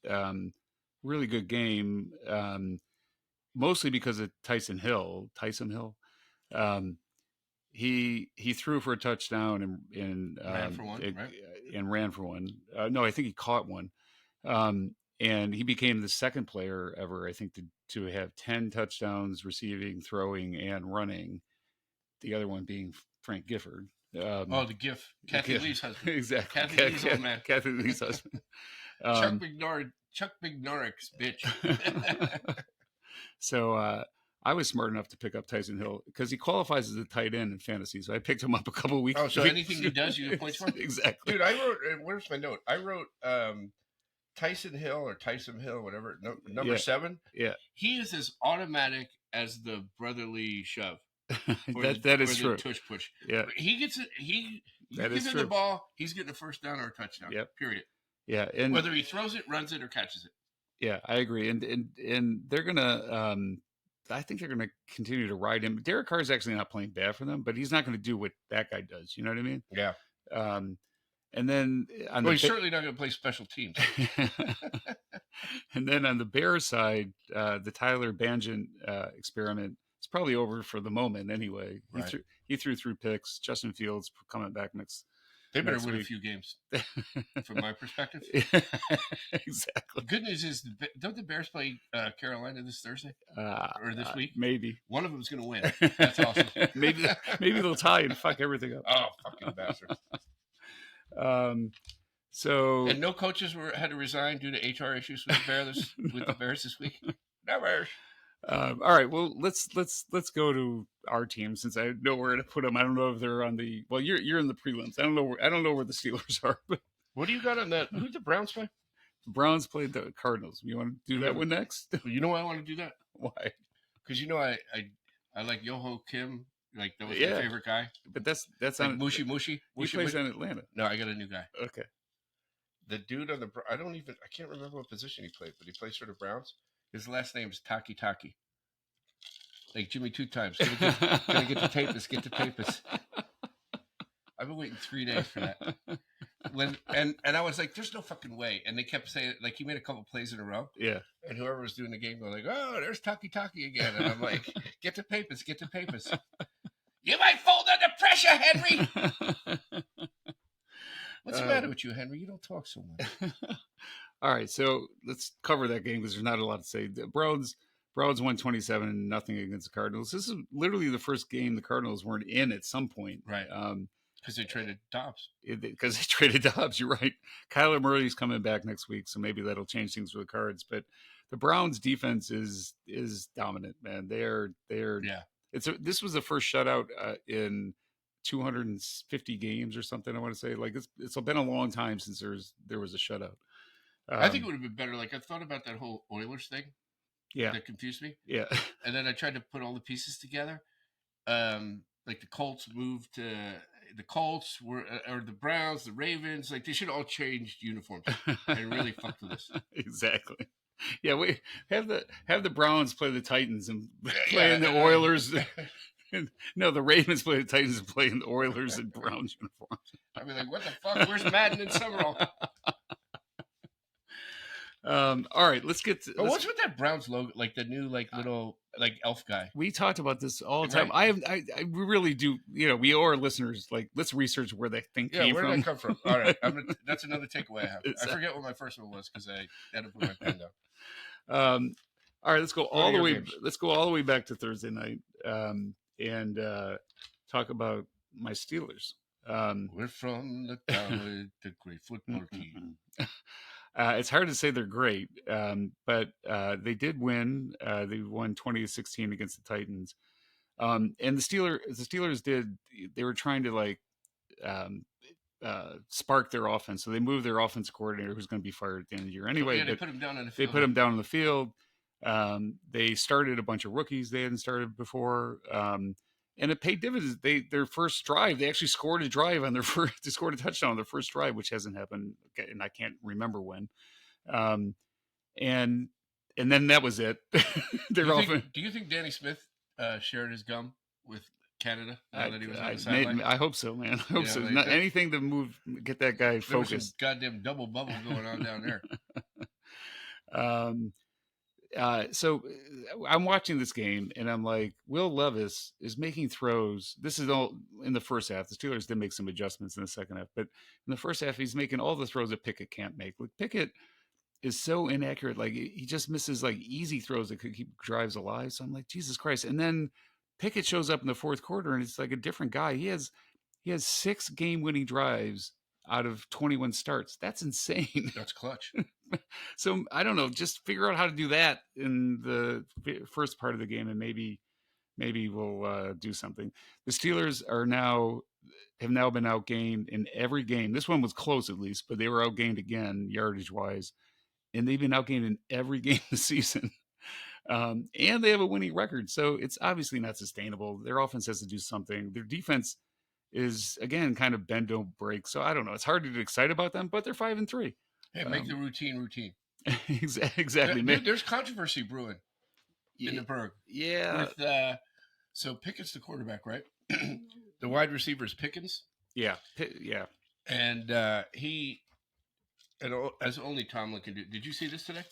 really good game. Mostly because of Tyson Hill. Um, he threw for a touchdown and Ran for one, right? and ran for one. No, I think he caught one. And he became the second player ever, I think, to have 10 touchdowns receiving, throwing, and running. The other one being Frank Gifford. Oh, the GIF. Kathy GIF. Lee's husband. Exactly. Kathy Lee's old man. Kathy Lee's husband. Chuck McNorrick's bitch. So I was smart enough to pick up Tyson Hill because he qualifies as a tight end in fantasy. So I picked him up a couple of weeks. Oh, so anything he does, you get points for? Exactly. Dude, I wrote, where's my note? I wrote Tyson Hill, whatever, number 7. Yeah. He is as automatic as the brotherly shove. That is true. Tush push. Yeah. He gets it. You That give is him true. the ball, he's getting a first down or a touchdown. Yep. Period. Yeah. And whether he throws it, runs it, or catches it. Yeah, I agree. And they're gonna I think they're gonna continue to ride him. Derek Carr's actually not playing bad for them, but he's not gonna do what that guy does. You know what I mean? Yeah. And then he's certainly not gonna play special teams. And then on the Bears side, the Tyler Banjan experiment is probably over for the moment anyway. Right. He threw 3 picks. Justin Fields coming back next. They better win a few games, from my perspective. Exactly. Good news is, don't the Bears play Carolina this Thursday or this week? Maybe one of them's going to win. That's awesome. maybe they'll tie and fuck everything up. Oh, fucking bastard! So and no coaches had to resign due to HR issues with the Bears this week. No Bears. All right. Well, let's go to our team since I know where to put them. I don't know if they're on the. Well, you're in the prelims. I don't know where the Steelers are. But what do you got on that? Who did the Browns play? The Browns played the Cardinals. You want to do that one next? Well, you know why I want to do that? Why? Because I like Yoho Kim. Like that was my favorite guy. But that's like on Mushi. He plays in Atlanta. No, I got a new guy. Okay. The dude on the I can't remember what position he played, but he plays for the Browns. His last name is Taki. Like Jimmy 2 times. Gonna get the papers. Get the papers. I've been waiting 3 days for that. And I was like, there's no fucking way. And they kept saying, like, he made a couple plays in a row. Yeah. And whoever was doing the game was like, oh, there's Taki again. And I'm like, get the papers. You might fold under pressure, Henry. What's the matter with you, Henry? You don't talk so much. All right, so let's cover that game because there's not a lot to say. The Browns won 27-0 against the Cardinals. This is literally the first game the Cardinals weren't in at some point. Right. Because they traded Dobbs. You're right. Kyler Murray's coming back next week, so maybe that'll change things for the Cards. But the Browns' defense is dominant, man. They're yeah. This was the first shutout in 250 games or something. I want to say like it's been a long time since there was a shutout. I think it would have been better. Like I thought about that whole Oilers thing. Yeah, that confused me. Yeah, and then I tried to put all the pieces together. Like the Colts moved to the Colts or the Browns, the Ravens. Like they should all change uniforms. They really fucked with us. Exactly. Yeah, we have the Browns play the Titans and play in the Oilers. No, the Ravens play the Titans and play in the Oilers and Browns uniforms. I'd be like, what the fuck? Where's Madden and Summerall? All right, let's get to. What's with that Browns logo? Like the new, like little, like elf guy. We talked about this all the time. Right? I really do. You know, we owe our listeners like let's research where that thing came from. Where did that come from? All right, that's another takeaway I have. I forget what my first one was because I had to put my pen down. All right, let's go all the way. Games? Let's go all the way back to Thursday night and talk about my Steelers. We're from the Cowboys, the great football team. It's hard to say they're great, but they did win. They won 20-16 against the Titans. And the Steelers did. They were trying to like um, spark their offense, so they moved their offense coordinator, who's going to be fired at the end of the year So, anyway. yeah, they But put him down on the they field. put him down on the field. They started a bunch of rookies they hadn't started before. And it paid dividends. Their first drive, they actually scored a drive on their first. They scored a touchdown on their first drive, which hasn't happened, and I can't remember when. Um, and and then that was it. They're often. Do you think Danny Smith shared his gum with Canada now that he was on I, the sideline? I hope so, man. I hope so. Like Not anything to get that guy there was some focused. goddamn double bubble going on down there. Um, so I'm watching this game and I'm like, Will Levis is making throws. This is all in the first half. The Steelers did make some adjustments in the second half, but in the first half, he's making all the throws that Pickett can't make. Like Pickett is so inaccurate. Like he just misses like easy throws that could keep drives alive. So I'm like, Jesus Christ. And then Pickett shows up in the fourth quarter and it's like a different guy. He has 6 game-winning drives out of 21 starts. That's insane. That's clutch. So I don't know. Just figure out how to do that in the first part of the game, and maybe we'll do something. The Steelers have now been outgained in every game. This one was close at least, but they were outgained again yardage wise, and they've been outgained in every game this season. And they have a winning record, so it's obviously not sustainable. Their offense has to do something. Their defense is again kind of bend don't break. So I don't know. It's hard to get excited about them, but they're 5-3. Hey, make the routine. Exactly. There's controversy brewing in the Berg. Yeah. With so Pickett's the quarterback, right? The wide receiver is Pickens. Yeah. And he, as only Tomlin can do. Did you see this today?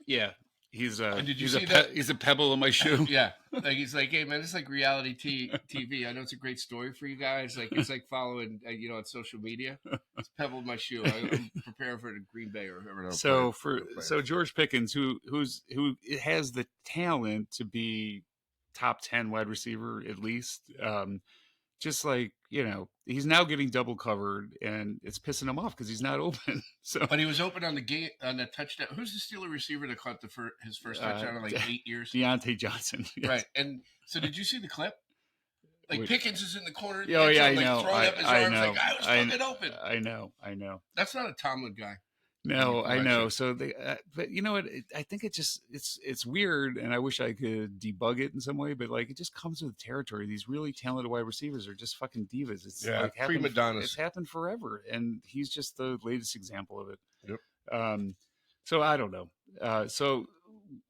Yeah. He's did you he's see that? He's a pebble in my shoe. Yeah, like he's like, hey man, it's like reality TV. I know it's a great story for you guys. Like it's like following, on social media. It's pebble in my shoe. I'm preparing for the Green Bay or whoever. So George Pickens, who has the talent to be top 10 wide receiver at least. Just like he's now getting double covered, and it's pissing him off because he's not open. So, but he was open on the touchdown. Who's the Steeler receiver that caught his first touchdown in like 8 years? Deontay Johnson, yes. Right. And so, did you see the clip? Like Pickens is in the corner. Oh yeah, I know. Throwing up his arms know. like I was fucking open. I know. That's not a Tomlin guy. No, I know. So but you know what? I think it's weird, and I wish I could debug it in some way. But like, it just comes with the territory. These really talented wide receivers are just fucking divas. It's like prima donnas. It's happened forever, and he's just the latest example of it. Yep. So I don't know. So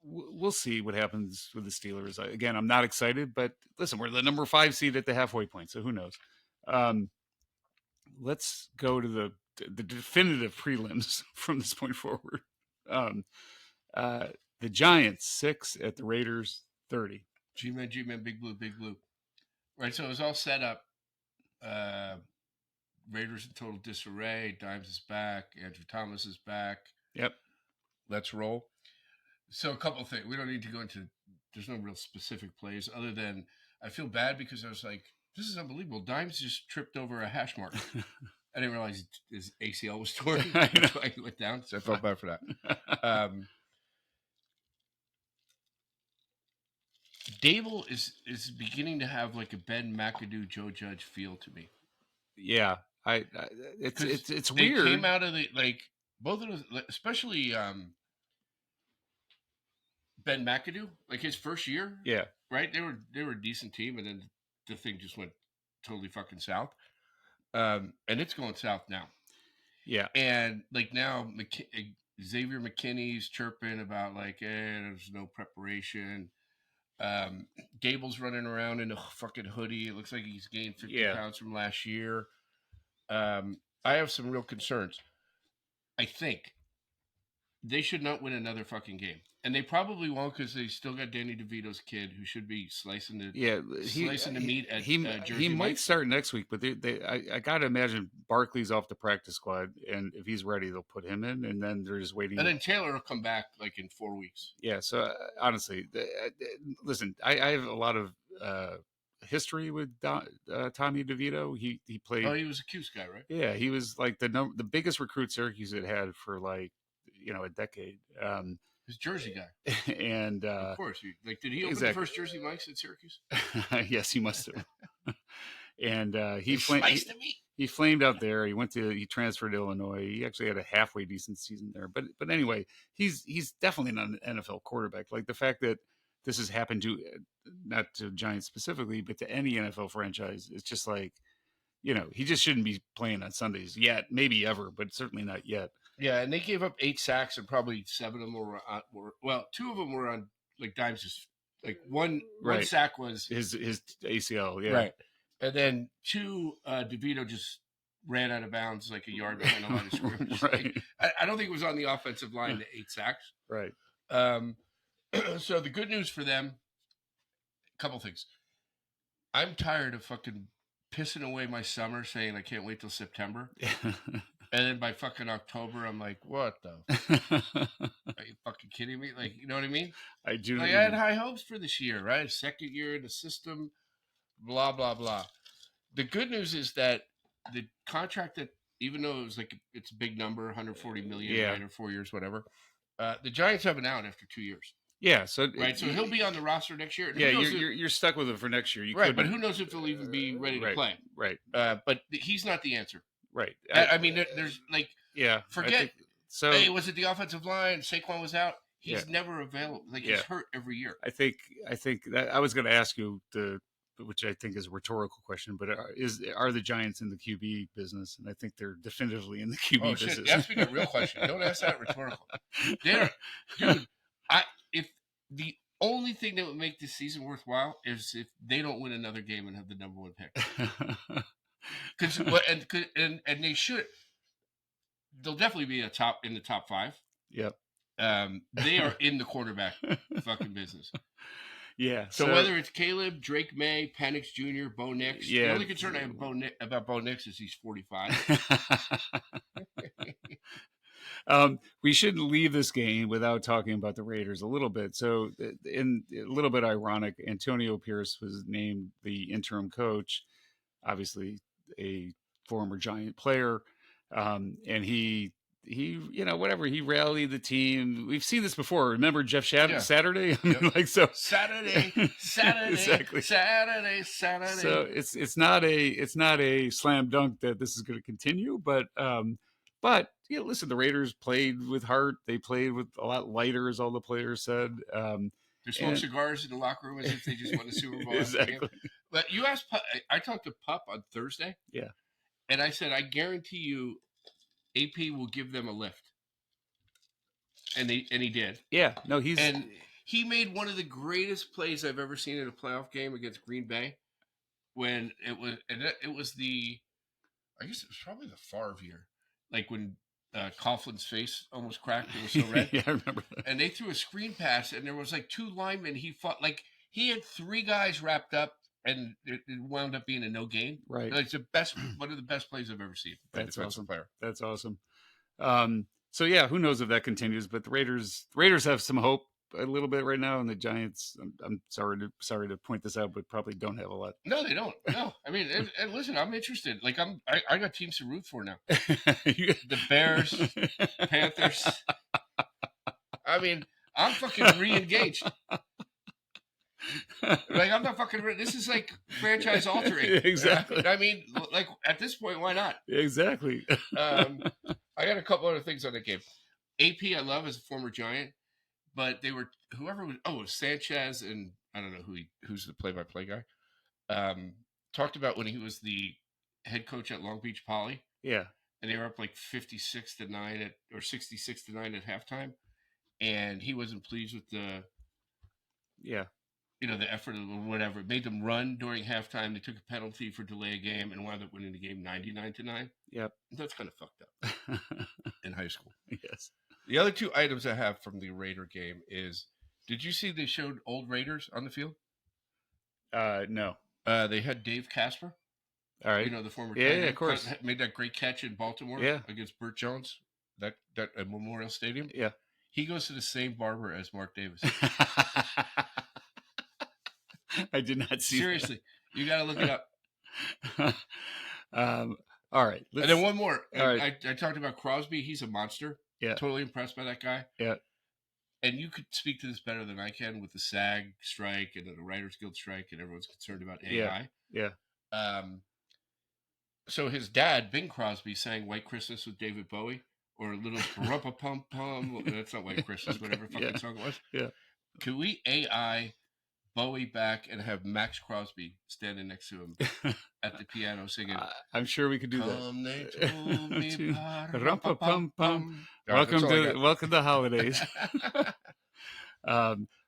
we'll see what happens with the Steelers. Again, I'm not excited, but listen, we're the number 5 seed at the halfway point, so who knows? Let's go to the definitive prelims from this point forward. The Giants 6 at the Raiders 30. G-Man, big blue. Right, so it was all set up. Raiders in total disarray. Dimes is back. Andrew Thomas is back. Yep. Let's roll. So a couple of things. We don't need to go into. There's no real specific plays other than I feel bad because I was like, this is unbelievable. Dimes just tripped over a hash mark. I didn't realize his ACL was torn. That's why he went down. So I felt bad for that. Dable is beginning to have like a Ben McAdoo, Joe Judge feel to me. Yeah, it's they weird. They came out of the both of those, especially Ben McAdoo, like his first year. Yeah, right. They were a decent team, and then the thing just went totally fucking south. And it's going south now. Yeah. And like now, Xavier McKinney's chirping about like, there's no preparation. Gable's running around in a fucking hoodie. It looks like he's gained 50 pounds from last year. I have some real concerns. I think they should not win another fucking game. And they probably won't because they still got Danny DeVito's kid who should be slicing the meat at Jersey. He might start next week, but I got to imagine Barkley's off the practice squad, and if he's ready, they'll put him in, and then they're just waiting. And then Taylor will come back like in 4 weeks. Yeah, so honestly, listen, I have a lot of history with Tommy DeVito. He played. Oh, he was a Cuse guy, right? Yeah, he was like the biggest recruit Syracuse had for like a decade. His Jersey guy, And of course. Did he open exactly. the first Jersey Mike's at Syracuse? Yes, he must have. And he flamed out there. He transferred to Illinois. He actually had a halfway decent season there. But anyway, he's definitely not an NFL quarterback. Like the fact that this has happened to, not to Giants specifically, but to any NFL franchise, it's just like, he just shouldn't be playing on Sundays yet, maybe ever, but certainly not yet. Yeah, and they gave up 8 sacks, and probably 7 of them were 2 of them were on like dimes. Just like one sack was his ACL, yeah, right, and then 2 DeVito just ran out of bounds like a yard behind the line of scrimmage. Right. I don't think it was on the offensive line, the 8 sacks. Right. So the good news for them, a couple things. I'm tired of fucking pissing away my summer saying I can't wait till September. And then by fucking October, I'm like, what the? Are you fucking kidding me? Like, you know what I mean? I do. I had high hopes for this year, right? Second year in the system, blah, blah, blah. The good news is that the contract that, even though it was like, it's a big number, 140 million, right, or 4 years, whatever. The Giants have an out after 2 years. Yeah, so he'll be on the roster next year. Yeah, you're stuck with him for next year. But who knows if he'll even be ready to play? Right. But he's not the answer. Right. I mean, there's like, forget. So hey, was it the offensive line? Saquon was out. He's never available. Like he's hurt every year. I think that I was going to ask you which I think is a rhetorical question, but are the Giants in the QB business? And I think they're definitively in the QB business. Ask me the real question. Don't ask that rhetorical. Dude, if the only thing that would make this season worthwhile is if they don't win another game and have the number 1 pick. And they should. They'll definitely be in the top 5. Yep. They are in the quarterback fucking business. Yeah. So whether it's Caleb, Drake May, Penix Jr., Bo Nix, the only concern I have about Bo Nix is he's 45. We shouldn't leave this game without talking about the Raiders a little bit. So, in a little bit ironic, Antonio Pierce was named the interim coach, obviously a former Giant player, and he whatever, he rallied the team. We've seen this before. Remember Jeff Saturday? I mean, Saturday, exactly. Saturday. So it's not a slam dunk that this is going to continue, but listen, the Raiders played with heart. They played with a lot lighter, as all the players said. They smoked cigars in the locker room as if they just won the Super Bowl. Exactly. But you asked, I talked to Pup on Thursday. Yeah. And I said, I guarantee you, AP will give them a lift. And he did. Yeah. No, he made one of the greatest plays I've ever seen in a playoff game against Green Bay. When it was I guess it was probably the Favre year. Like when Coughlin's face almost cracked. It was so red. Yeah, I remember that. And they threw a screen pass, and there was like 2 linemen. He fought he had 3 guys wrapped up, and it wound up being a no gain. Right. It's one of the best plays I've ever seen. That's awesome. Player. That's awesome. So yeah, who knows if that continues? But the Raiders have some hope a little bit right now, and the Giants. I'm sorry to point this out, but probably don't have a lot. No, they don't. No, I mean, and listen, I'm interested. Like I got teams to root for now. The Bears, Panthers. I mean, I'm fucking re-engaged. Like I'm not fucking. This is like franchise altering. Exactly. I mean, like at this point, why not? Exactly. I got a couple other things on that game. AP, I love as a former Giant. But they were Sanchez, and I don't know who's the play-by-play guy. Talked about when he was the head coach at Long Beach Poly. Yeah, and they were up like 56-9 or 66-9 at halftime, and he wasn't pleased with the effort or whatever. It made them run during halftime. They took a penalty for delay a game and wound up winning the game 99-9. Yep, that's kind of fucked up in high school. Yes. The other 2 items I have from the Raider game is, did you see they showed old Raiders on the field? No. They had Dave Casper. All right. The former yeah, of course. Made that great catch in Baltimore against Burt Jones, that at Memorial Stadium. Yeah. He goes to the same barber as Mark Davis. I did not see Seriously, you got to look it up. All right. And then one more. All right. I talked about Crosby. He's a monster. Yeah. Totally impressed by that guy. Yeah. And you could speak to this better than I can with the SAG strike and the Writers Guild strike, and everyone's concerned about AI. Yeah. So his dad, Bing Crosby, sang "White Christmas" with David Bowie, or a little "Rumpa Pum Pum." That's not White Christmas, whatever fucking song it was. Yeah. Can we AI Bowie back and have Max Crosby standing next to him at the piano singing? I'm sure we could do that. Come, they told me Rumpa Pum Pum. Right, Welcome to holidays.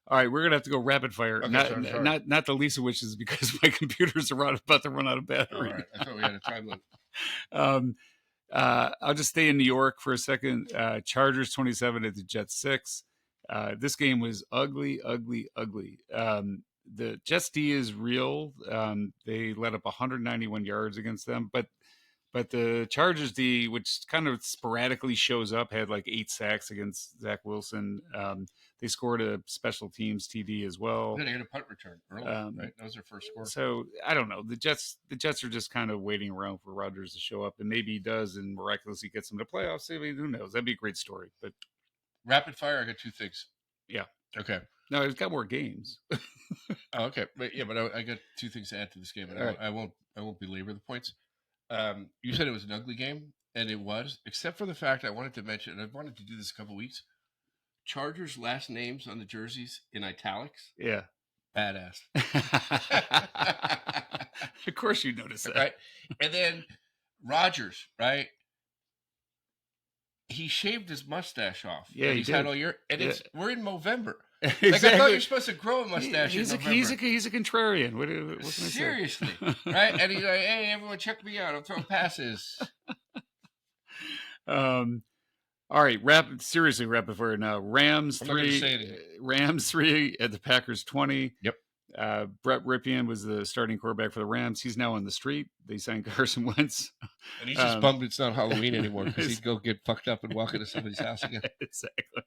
All right, we're gonna have to go rapid fire. Okay, sorry. Not the least of which is because my computers are about to run out of battery. All right, I thought we had a time limit. I'll just stay in New York for a second. Chargers 27 at the Jets 6. This game was ugly. The Jets D is real. They let up 191 yards against them, but the Chargers D, which kind of sporadically shows up, had like 8 sacks against Zach Wilson. They scored a special teams TD as well. They had a punt return early, right? That was their first score. So I don't know. The Jets are just kind of waiting around for Rodgers to show up, and maybe he does, and miraculously gets them to playoffs. I mean, who knows? That'd be a great story. But rapid fire, I got 2 things. Yeah. Okay. No, he's got more games. Oh, okay. But I got 2 things to add to this game, and I won't belabor the points. You said it was an ugly game, and it was, except for the fact I wanted to mention, and I've wanted to do this a couple weeks. Chargers' last names on the jerseys in italics. Yeah. Badass. Of course you noticed that. Right? And then Rodgers, right? He shaved his mustache off. Yeah, he's had all year. And we're in November. Exactly. Like, I thought you're supposed to grow a mustache in November. He's a contrarian. What can Seriously. Right? And he's like, hey, everyone check me out. I'm throwing passes. All right, rapid fire now. Rams 3 at the Packers 20. Yep. Brett Ripien was the starting quarterback for the Rams. He's now on the street. They signed Carson Wentz. And he's just bummed it's not Halloween anymore because he'd go get fucked up and walk into somebody's house again. Exactly.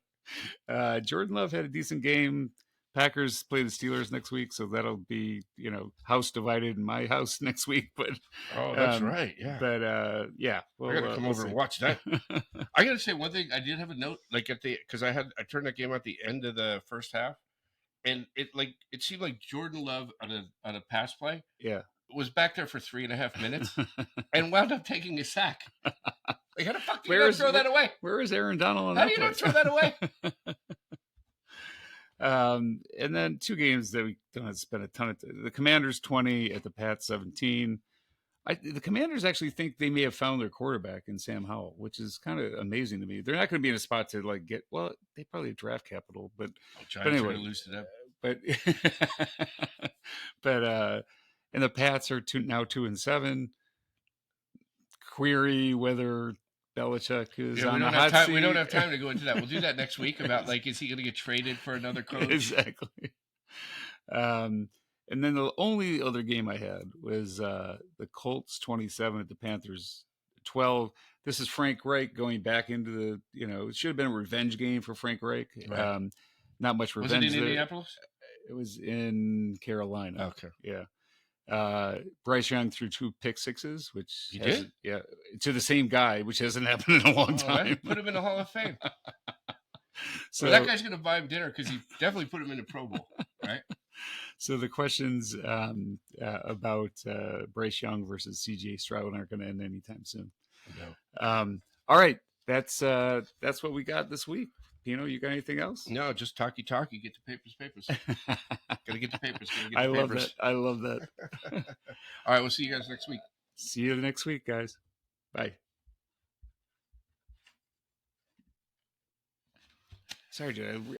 Jordan Love had a decent game. Packers play the Steelers next week, so that'll be, house divided in my house next week. But that's right, yeah. But yeah, I gotta come over and watch that. I gotta say one thing. I did have a note, like because I turned that game at the end of the first half, and it seemed like Jordan Love on a pass play, was back there for 3.5 minutes, and wound up taking a sack. Like, how the fuck do you not throw that away? Where is Aaron Donald? How do you not throw that away? And then 2 games that we don't have to spend a ton of time. The Commanders 20 at the Pats 17. The Commanders actually think they may have found their quarterback in Sam Howell, which is kind of amazing to me. They're not going to be in a spot to they probably have draft capital, but anyway, lose to them. But and the Pats are now 2-7. Query whether Belichick is on the hot seat. We don't have time to go into that. We'll do that next week about is he going to get traded for another coach? Exactly. And then the only other game I had was the Colts 27 at the Panthers 12. This is Frank Reich going back into the, it should have been a revenge game for Frank Reich. Right. Not much revenge. Was it in Indianapolis? It was in Carolina. Okay. Yeah. Bryce Young threw 2 pick sixes, which he did, to the same guy, which hasn't happened in a long time. Put him in the Hall of Fame. So that guy's going to buy him dinner because he definitely put him in the Pro Bowl, right? So the questions about Bryce Young versus C.J. Stroud aren't going to end anytime soon. No. All right, that's what we got this week. Pino, you got anything else? No, just talky. Get the papers. Gotta get the papers. I love that. All right, we'll see you guys next week. See you next week, guys. Bye. Sorry, Jay.